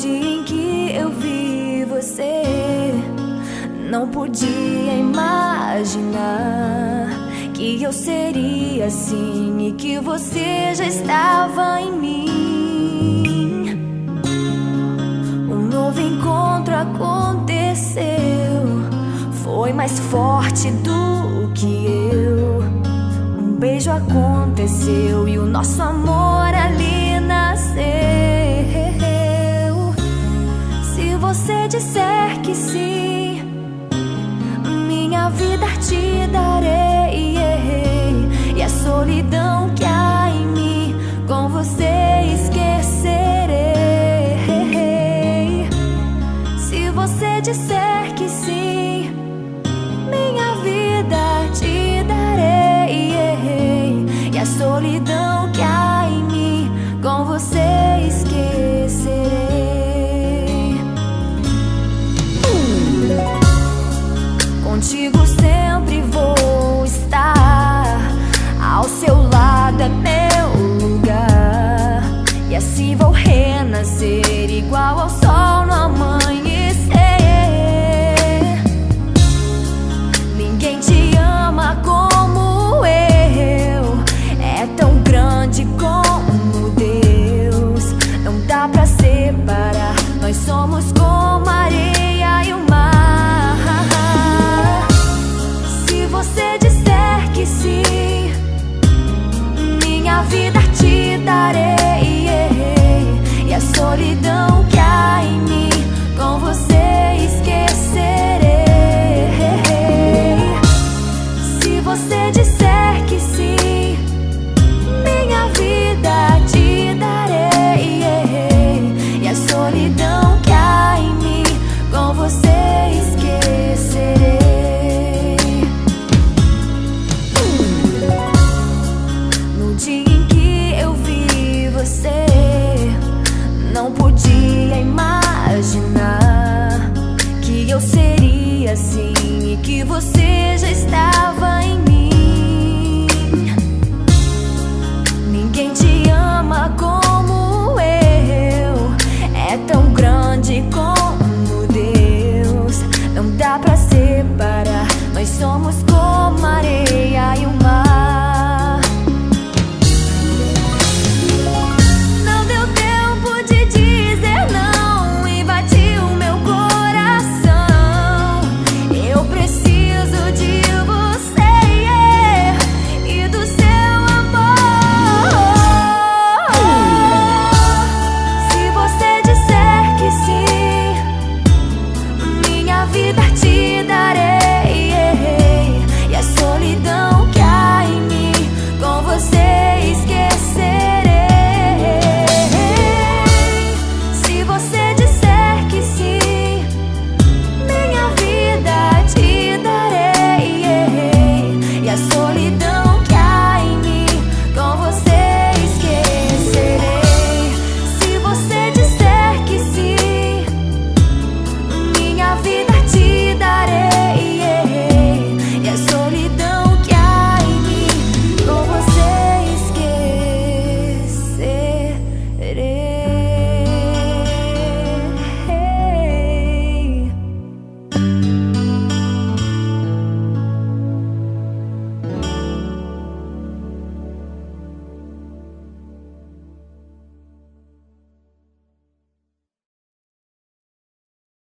dia em que eu vi você, não podia imaginar que eu seria assim e que você já estava em mim. Um novo encontro aconteceu, foi mais forte do que eu. Um beijo aconteceu e o nosso amor ali nasceu. Se você disser que sim, minha vida te darei, e a solidão que há em mim com você esquecerei. Se você disser que sim, minha vida te darei, e a solidão que há em mim com você esquecerei. Contigo sempre vou estar, ao seu lado é meu lugar, e assim vou renascer